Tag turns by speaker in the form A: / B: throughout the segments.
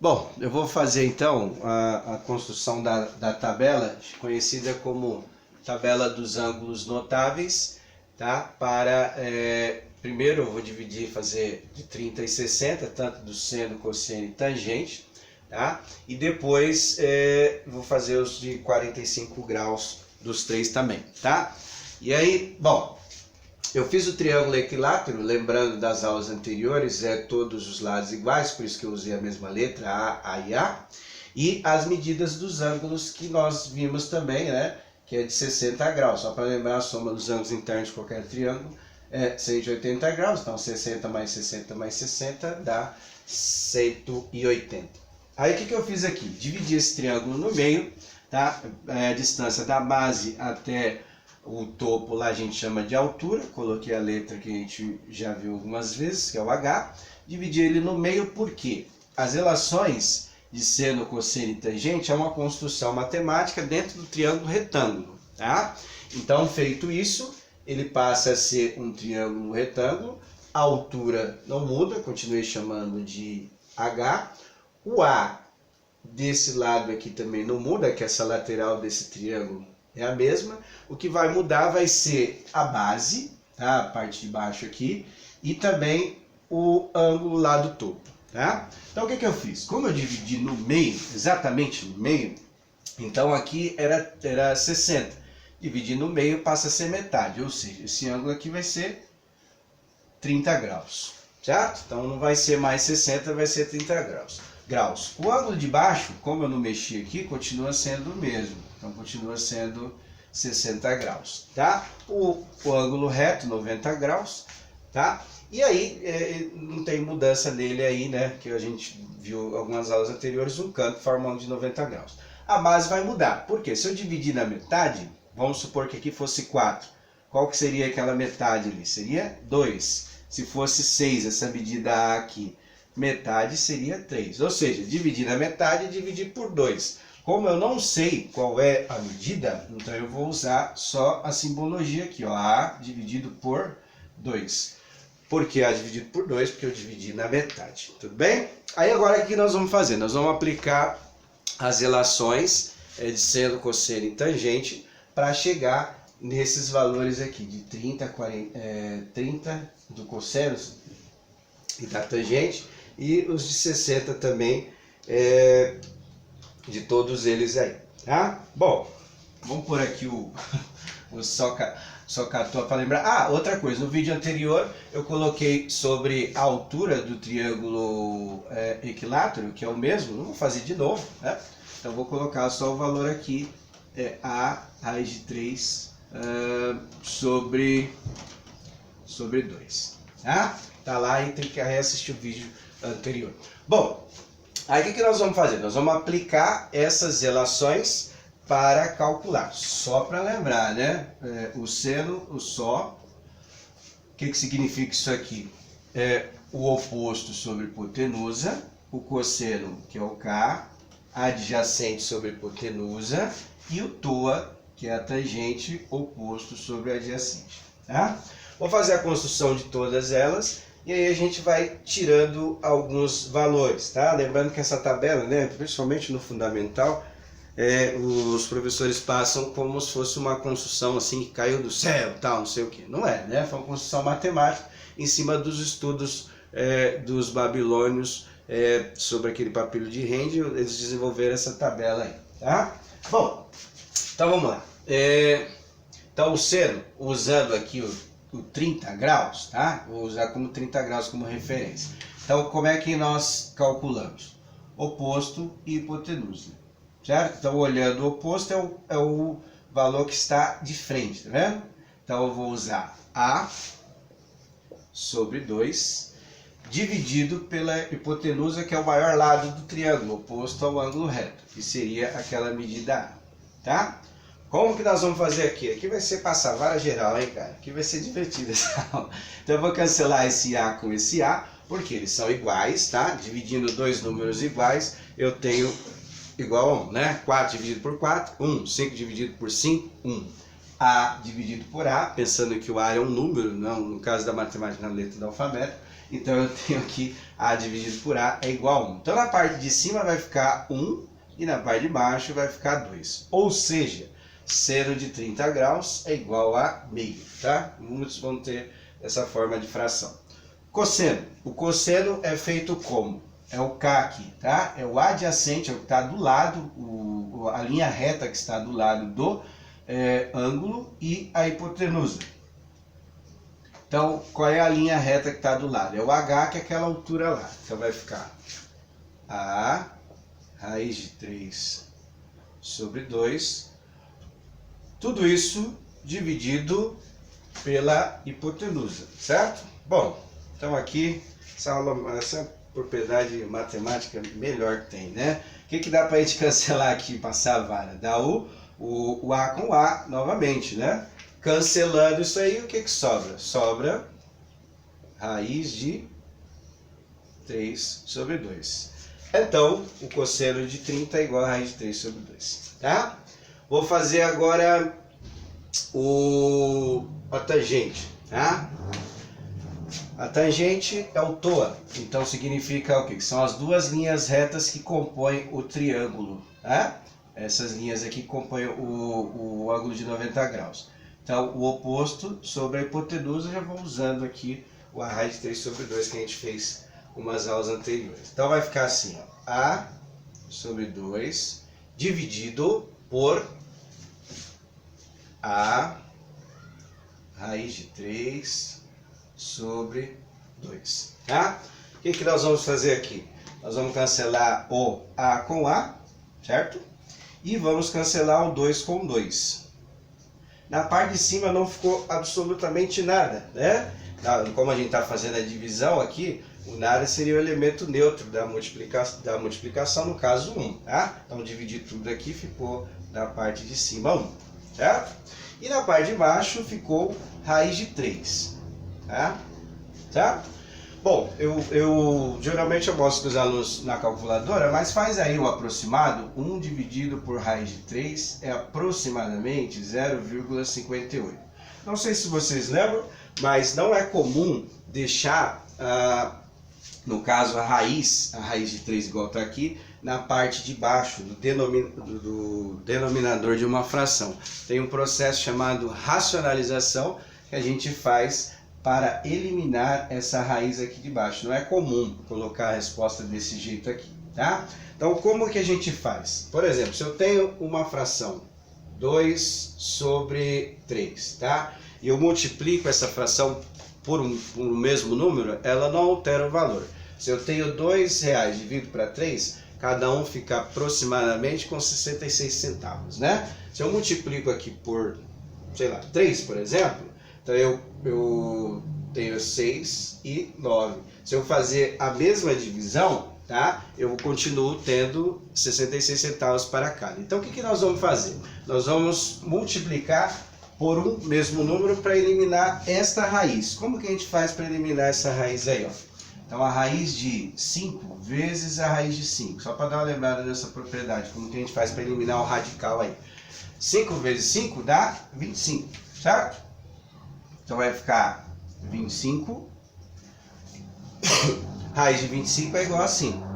A: Bom, eu vou fazer então a construção da tabela, conhecida como tabela dos ângulos notáveis, tá? Primeiro eu vou fazer de 30 e 60, tanto do seno, cosseno e tangente, tá? E depois vou fazer os de 45 graus dos três também, tá? E aí, bom, eu fiz o triângulo equilátero, lembrando das aulas anteriores, todos os lados iguais, por isso que eu usei a mesma letra, A e A. E as medidas dos ângulos que nós vimos também, né, que é de 60 graus. Só para lembrar, a soma dos ângulos internos de qualquer triângulo é 180 graus, então 60 mais 60 mais 60 dá 180. Aí o que eu fiz aqui? Dividi esse triângulo no meio, tá? A distância da base até o topo lá a gente chama de altura, coloquei a letra que a gente já viu algumas vezes, que é o H, dividi ele no meio porque as relações de seno, cosseno e tangente é uma construção matemática dentro do triângulo retângulo, tá? Então, feito isso, ele passa a ser um triângulo retângulo, a altura não muda, continuei chamando de H, o A desse lado aqui também não muda, que essa lateral desse triângulo é a mesma. O que vai mudar vai ser a base, tá? A parte de baixo aqui, e também o ângulo lá do topo, tá? Então o que eu fiz? Como eu dividi no meio, exatamente no meio, então aqui era 60. Dividir no meio passa a ser metade, ou seja, esse ângulo aqui vai ser 30 graus, certo? Então não vai ser mais 60, vai ser 30 graus. O ângulo de baixo, como eu não mexi aqui, continua sendo o mesmo. Então continua sendo 60 graus, tá? O ângulo reto, 90 graus, tá? E aí, não tem mudança nele aí, né? Que a gente viu algumas aulas anteriores, um canto forma um de 90 graus. A base vai mudar, porque se eu dividir na metade, vamos supor que aqui fosse 4. Qual que seria aquela metade ali? Seria 2. Se fosse 6, essa medida A aqui, metade seria 3. Ou seja, dividir na metade e dividir por 2. Como eu não sei qual é a medida, então eu vou usar só a simbologia aqui, ó, A dividido por 2. Por que A dividido por 2? Porque eu dividi na metade, tudo bem? Aí agora o que nós vamos fazer? Nós vamos aplicar as relações de seno, cosseno e tangente para chegar nesses valores aqui de 30, 30 do cosseno e da tangente e os de 60 também, de todos eles aí, tá? Bom, vamos por aqui o socatua para lembrar. Ah, outra coisa, no vídeo anterior eu coloquei sobre a altura do triângulo equilátero, que é o mesmo, não vou fazer de novo, né? Então vou colocar só o valor aqui, A raiz de 3 sobre 2, tá? Tá lá e tem que reassistir o vídeo anterior. Bom, aí o que nós vamos fazer? Nós vamos aplicar essas relações para calcular. Só para lembrar, né? O seno, o só. O que significa isso aqui? O oposto sobre hipotenusa, o cosseno, que é o K, adjacente sobre hipotenusa, e o TOA, que é a tangente, oposto sobre adjacente. Tá? Vou fazer a construção de todas elas. E aí a gente vai tirando alguns valores, tá? Lembrando que essa tabela, né, principalmente no fundamental, os professores passam como se fosse uma construção assim que caiu do céu, tal, não sei o que. Não é, né? Foi uma construção matemática em cima dos estudos dos babilônios sobre aquele papiro de Rende. Eles desenvolveram essa tabela aí, tá? Bom, então vamos lá. Então o seno, usando aqui o 30 graus, tá? Vou usar como 30 graus como referência. Então, como é que nós calculamos? Oposto e hipotenusa, certo? Então, olhando o oposto é o valor que está de frente, tá vendo? Então, eu vou usar A sobre 2, dividido pela hipotenusa, que é o maior lado do triângulo, oposto ao ângulo reto, que seria aquela medida A, tá? Como que nós vamos fazer aqui? Aqui vai ser passar vara geral, hein, cara? Aqui vai ser divertido essa aula. Então eu vou cancelar esse A com esse A, porque eles são iguais, tá? Dividindo dois números iguais, eu tenho igual a 1, né? 4 dividido por 4, 1. 5 dividido por 5, 1. A dividido por A, pensando que o A é um número, não, no caso da matemática na letra do alfabeto, Então eu tenho aqui A dividido por A é igual a 1. Então na parte de cima vai ficar 1 e na parte de baixo vai ficar 2. Ou seja, seno de 30 graus é igual a meio, tá? Muitos vão ter essa forma de fração. Cosseno. O cosseno é feito como? É o K aqui, tá? É o adjacente, é o que está do lado, a linha reta que está do lado do ângulo e a hipotenusa. Então, qual é a linha reta que está do lado? É o H, que é aquela altura lá. Então vai ficar A raiz de 3 sobre 2. Tudo isso dividido pela hipotenusa, certo? Bom, então aqui, essa propriedade matemática melhor que tem, né? O que dá para a gente cancelar aqui e passar a vara? Dá o A com A novamente, né? Cancelando isso aí, o que sobra? Sobra raiz de 3 sobre 2. Então, o cosseno de 30 é igual a raiz de 3 sobre 2, tá? Vou fazer agora a tangente, tá? A tangente é o TOA, então significa o quê? São as duas linhas retas que compõem o triângulo, tá? Essas linhas aqui compõem o ângulo de 90 graus. Então, o oposto sobre a hipotenusa, já vou usando aqui o a raiz de 3 sobre 2 que a gente fez umas aulas anteriores. Então, vai ficar assim, ó, A sobre 2 dividido por A raiz de 3 sobre 2, tá? O que nós vamos fazer aqui? Nós vamos cancelar o A com A, certo? E vamos cancelar o 2 com 2. Na parte de cima não ficou absolutamente nada, né? Como a gente está fazendo a divisão aqui, o nada seria o elemento neutro da multiplicação, no caso 1, tá? Então dividir tudo aqui, ficou na parte de cima 1, certo? E na parte de baixo ficou raiz de 3, tá? Bom, eu geralmente eu mostro para os alunos na calculadora, mas faz aí o aproximado. 1 dividido por raiz de 3 é aproximadamente 0,58. Não sei se vocês lembram, mas não é comum deixar, no caso a raiz de 3 igual está aqui, na parte de baixo do denominador de uma fração. Tem um processo chamado racionalização que a gente faz para eliminar essa raiz aqui de baixo. Não é comum colocar a resposta desse jeito aqui, tá? Então, como que a gente faz? Por exemplo, se eu tenho uma fração 2 sobre 3, tá? E eu multiplico essa fração por um mesmo número, ela não altera o valor. Se eu tenho R$2 dividido para 3, cada um fica aproximadamente com 66 centavos, né? Se eu multiplico aqui por, sei lá, 3, por exemplo, então eu tenho 6 e 9. Se eu fazer a mesma divisão, tá? Eu continuo tendo 66 centavos para cada. Então o que nós vamos fazer? Nós vamos multiplicar por um mesmo número para eliminar esta raiz. Como que a gente faz para eliminar essa raiz aí, ó? Então a raiz de 5 vezes a raiz de 5. Só para dar uma lembrada dessa propriedade. Como que a gente faz para eliminar o radical aí? 5 vezes 5 dá 25, certo? Então vai ficar 25, raiz de 25 é igual a 5,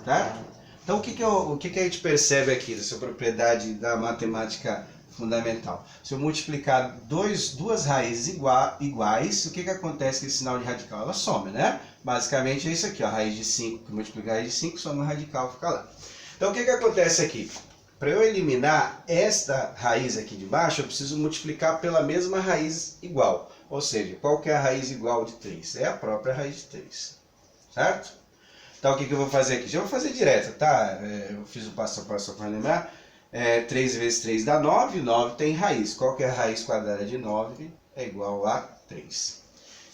A: tá? Então o que a gente percebe aqui dessa propriedade da matemática fundamental? Se eu multiplicar duas raízes iguais, o que acontece com esse sinal de radical? Ela some, né? Basicamente é isso aqui, ó, raiz de 5, multiplicar a raiz de 5, soma o radical, fica lá. Então o que acontece aqui? Para eu eliminar esta raiz aqui de baixo, eu preciso multiplicar pela mesma raiz igual. Ou seja, qual que é a raiz igual de 3? É a própria raiz de 3, certo? Então o que eu vou fazer aqui? Já vou fazer direto, tá? Eu fiz o passo a passo para lembrar. 3 vezes 3 dá 9, 9 tem raiz. Qual que é a raiz quadrada de 9? É igual a 3.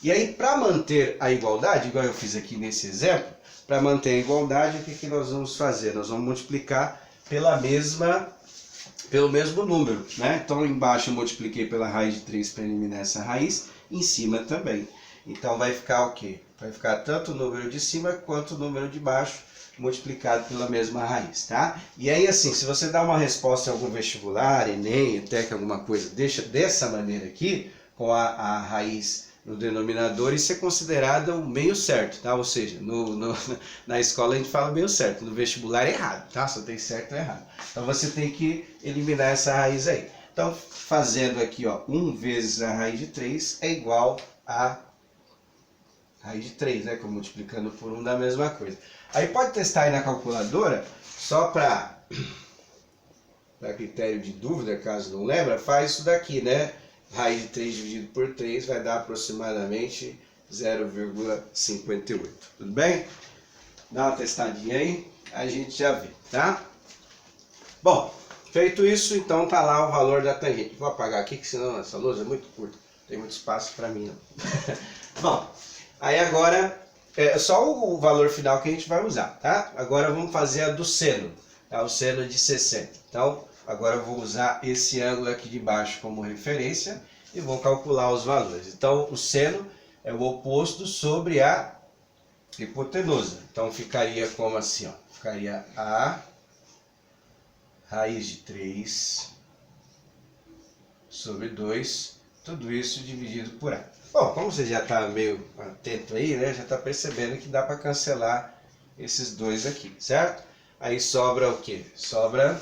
A: E aí, para manter a igualdade, igual eu fiz aqui nesse exemplo, para manter a igualdade, o que nós vamos fazer? Nós vamos multiplicar pelo mesmo número, né? Então embaixo eu multipliquei pela raiz de 3 para eliminar essa raiz, em cima também. Então vai ficar o quê? Vai ficar tanto o número de cima quanto o número de baixo multiplicado pela mesma raiz, tá? E aí assim, se você dá uma resposta em algum vestibular, Enem, ETEC, alguma coisa, deixa dessa maneira aqui, com a raiz no denominador, isso é considerado o meio certo, tá? Ou seja, na escola a gente fala meio certo, no vestibular é errado, tá? Só tem certo ou errado. Então você tem que eliminar essa raiz aí. Então, fazendo aqui, ó, 1 vezes a raiz de 3 é igual a raiz de 3, né? Como multiplicando por 1 da mesma coisa. Aí pode testar aí na calculadora, só para critério de dúvida, caso não lembra, faz isso daqui, né? Raiz de 3 dividido por 3 vai dar aproximadamente 0,58. Tudo bem? Dá uma testadinha aí, a gente já vê, tá? Bom, feito isso, então tá lá o valor da tangente. Vou apagar aqui, que senão essa lousa é muito curta. Não tem muito espaço para mim, não. Bom, aí agora é só o valor final que a gente vai usar, tá? Agora vamos fazer a do seno, tá? O seno de 60. Então, agora eu vou usar esse ângulo aqui de baixo como referência e vou calcular os valores. Então, o seno é o oposto sobre a hipotenusa. Então, ficaria como assim, ó. Ficaria a raiz de 3 sobre 2, tudo isso dividido por A. Bom, como você já está meio atento aí, né? Já está percebendo que dá para cancelar esses dois aqui, certo? Aí sobra o quê? Sobra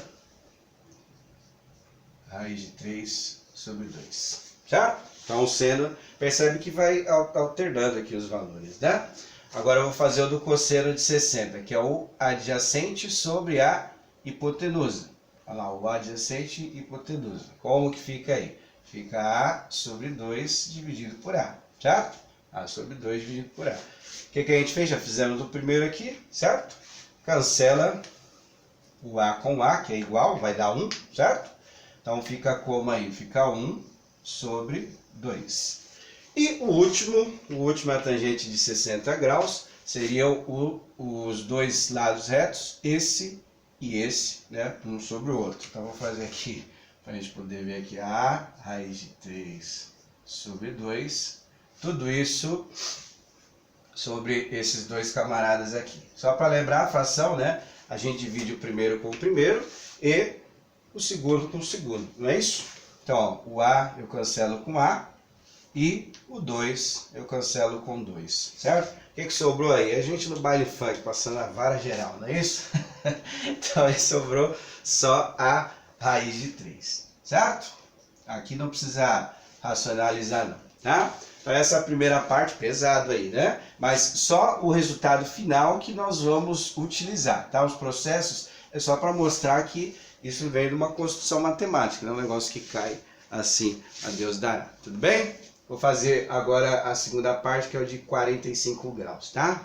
A: raiz de 3 sobre 2, certo? Então o seno, percebe que vai alternando aqui os valores, né? Agora eu vou fazer o do cosseno de 60, que é o adjacente sobre a hipotenusa. Olha lá, o adjacente e hipotenusa. Como que fica aí? Fica A sobre 2 dividido por A, certo? A sobre 2 dividido por A. O que a gente fez? Já fizemos o primeiro aqui, certo? Cancela o A com A, que é igual, vai dar 1, certo? Então fica como aí? Fica 1 sobre 2. E o último é a tangente de 60 graus, seriam os dois lados retos, esse e esse, né? Um sobre o outro. Então vou fazer aqui, para a gente poder ver aqui, a raiz de 3 sobre 2, tudo isso sobre esses dois camaradas aqui. Só para lembrar a fração, né? A gente divide o primeiro com o primeiro e o segundo com o segundo, não é isso? Então, ó, o A eu cancelo com A e o 2 eu cancelo com 2, certo? O que sobrou aí? A gente no baile funk passando a vara geral, não é isso? Então aí sobrou só a raiz de 3, certo? Aqui não precisa racionalizar não, tá? Então essa é a primeira parte, pesado aí, né? Mas só o resultado final que nós vamos utilizar, tá? Os processos é só para mostrar que isso vem de uma construção matemática, não é um negócio que cai assim, a Deus dará. Tudo bem? Vou fazer agora a segunda parte, que é o de 45 graus, tá?